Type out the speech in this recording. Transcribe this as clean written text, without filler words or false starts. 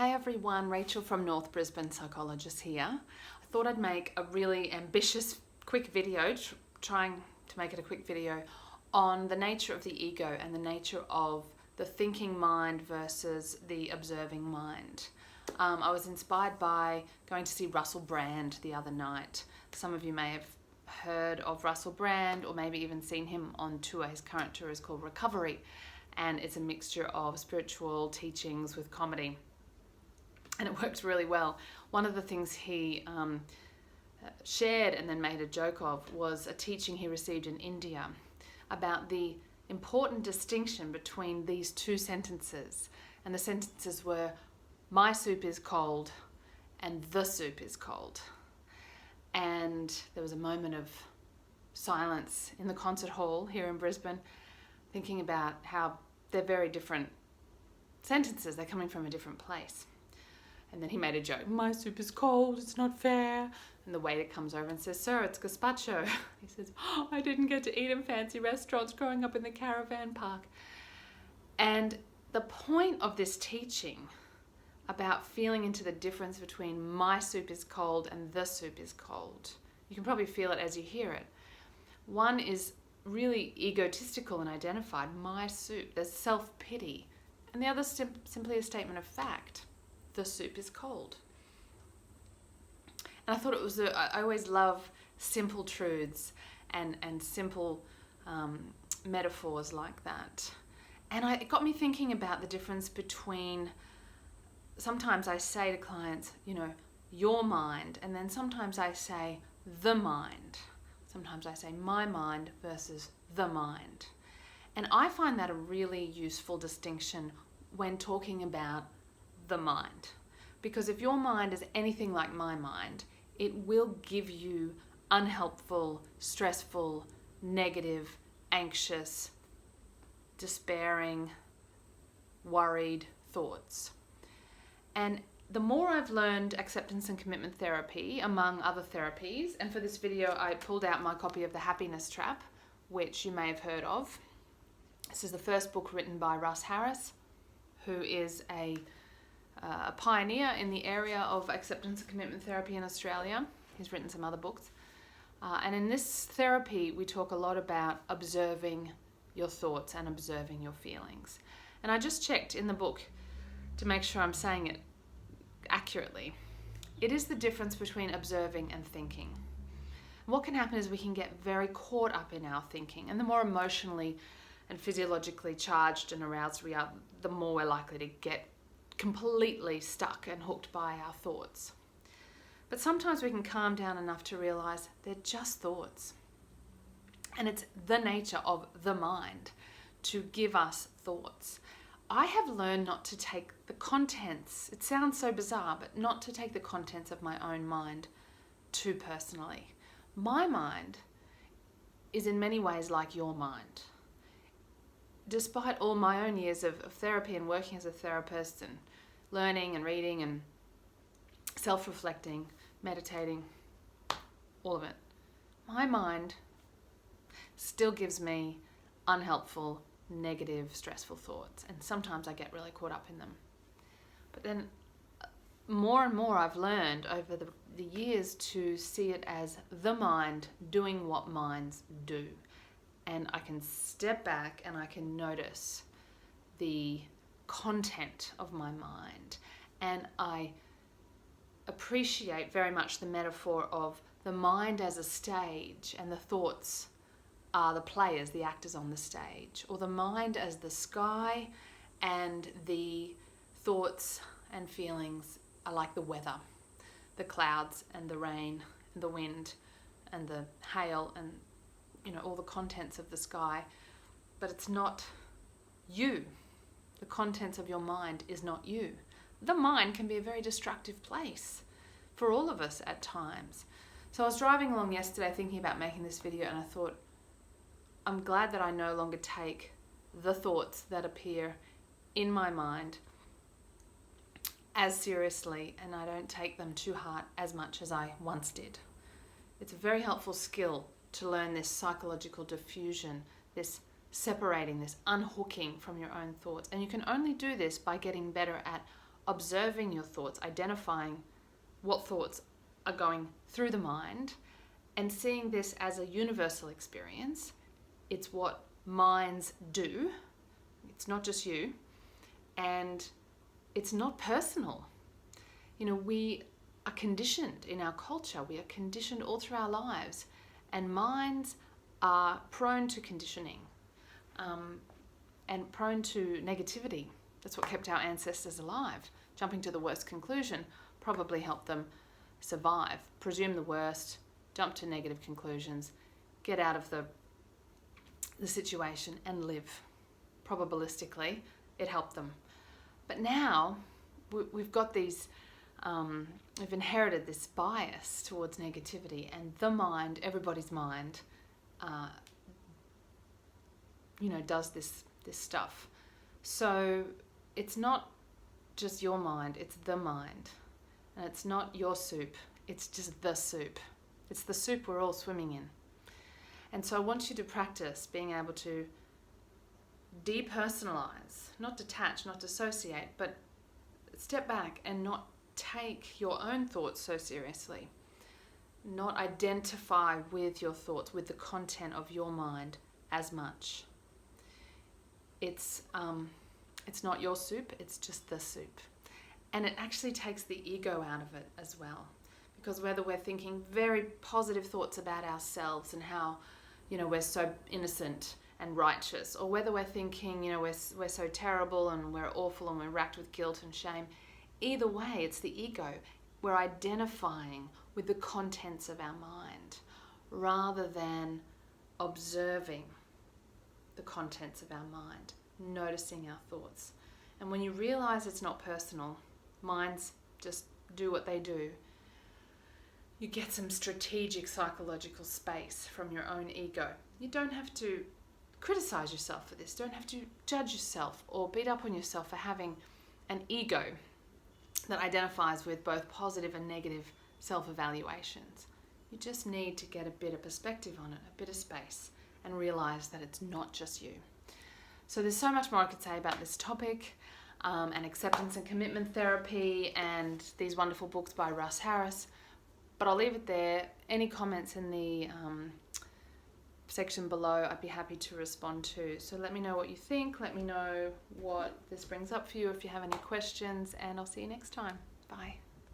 Hi everyone, Rachel from North Brisbane Psychologists here. I thought I'd make a really ambitious quick video, trying to make it a quick video on the nature of the ego and the nature of the thinking mind versus the observing mind. I was inspired by going to see Russell Brand the other night. Some of you may have heard of Russell Brand or maybe even seen him on tour. His current tour is called Recovery, and it's a mixture of spiritual teachings with comedy. And it works really well. One of the things he shared and then made a joke of was a teaching he received in India about the important distinction between these two sentences. And the sentences were, "My soup is cold," and "the soup is cold." And there was a moment of silence in the concert hall here in Brisbane, thinking about how they're very different sentences. They're coming from a different place. And then he made a joke, "My soup is cold, it's not fair." And the waiter comes over and says, "Sir, it's gazpacho." He says, "Oh, I didn't get to eat in fancy restaurants growing up in the caravan park." And the point of this teaching about feeling into the difference between my soup is cold and the soup is cold, you can probably feel it as you hear it. One is really egotistical and identified, my soup, there's self-pity. And the other simply a statement of fact. The soup is cold. And I thought it was, I always love simple truths and simple metaphors like that. And it got me thinking about the difference between, sometimes I say to clients, your mind, and then sometimes I say the mind. Sometimes I say my mind versus the mind. And I find that a really useful distinction when talking about the mind, because if your mind is anything like my mind, it will give you unhelpful, stressful, negative, anxious, despairing, worried thoughts. And the more I've learned acceptance and commitment therapy, among other therapies, and for this video I pulled out my copy of The Happiness Trap, which you may have heard of. This is the first book written by Russ Harris, who is a pioneer in the area of acceptance and commitment therapy in Australia. He's written some other books. And in this therapy, we talk a lot about observing your thoughts and observing your feelings. And I just checked in the book to make sure I'm saying it accurately. It is the difference between observing and thinking. What can happen is we can get very caught up in our thinking, and the more emotionally and physiologically charged and aroused we are, the more we're likely to get completely stuck and hooked by our thoughts. But sometimes we can calm down enough to realize they're just thoughts. And it's the nature of the mind to give us thoughts. I have learned not to take the contents, it sounds so bizarre, but not to take the contents of my own mind too personally. My mind is in many ways like your mind. Despite all my own years of therapy and working as a therapist and learning and reading and self-reflecting, meditating, all of it, my mind still gives me unhelpful, negative, stressful thoughts. And sometimes I get really caught up in them. But then more and more I've learned over the years to see it as the mind doing what minds do. And I can step back and I can notice the content of my mind. And I appreciate very much the metaphor of the mind as a stage and the thoughts are the players, the actors on the stage, or the mind as the sky and the thoughts and feelings are like the weather, the clouds and the rain and the wind and the hail and all the contents of the sky. But it's not you. The contents of your mind is not you. The mind can be a very destructive place for all of us at times. So I was driving along yesterday thinking about making this video, and I thought, I'm glad that I no longer take the thoughts that appear in my mind as seriously, and I don't take them to heart as much as I once did. It's a very helpful skill to learn this psychological diffusion, this separating, this unhooking from your own thoughts. And you can only do this by getting better at observing your thoughts, identifying what thoughts are going through the mind, and seeing this as a universal experience. It's what minds do. It's not just you. And it's not personal. We are conditioned in our culture. We are conditioned all through our lives. And minds are prone to conditioning and prone to negativity. That's what kept our ancestors alive. Jumping to the worst conclusion probably helped them survive. Presume the worst, jump to negative conclusions, get out of the situation and live. Probabilistically, it helped them. But now we've got these, we've inherited this bias towards negativity, and the mind, everybody's mind, does this stuff. So it's not just your mind, it's the mind. And it's not your soup, it's just the soup. It's the soup we're all swimming in. And so I want you to practice being able to depersonalize, not detach, not dissociate, but step back and not take your own thoughts so seriously. Not identify with your thoughts, with the content of your mind as much. It's not your soup, it's just the soup. And it actually takes the ego out of it as well. Because whether we're thinking very positive thoughts about ourselves and how, we're so innocent and righteous, or whether we're thinking, we're so terrible and we're awful and we're racked with guilt and shame, either way, it's the ego. We're identifying with the contents of our mind rather than observing the contents of our mind, noticing our thoughts. And when you realize it's not personal, minds just do what they do, you get some strategic psychological space from your own ego. You don't have to criticize yourself for this, don't have to judge yourself or beat up on yourself for having an ego that identifies with both positive and negative self-evaluations. You just need to get a bit of perspective on it, a bit of space, and realize that it's not just you. So there's so much more I could say about this topic, and acceptance and commitment therapy, and these wonderful books by Russ Harris. But I'll leave it there. Any comments in the section below, I'd be happy to respond to. So let me know what you think. Let me know what this brings up for you if you have any questions, and I'll see you next time. Bye.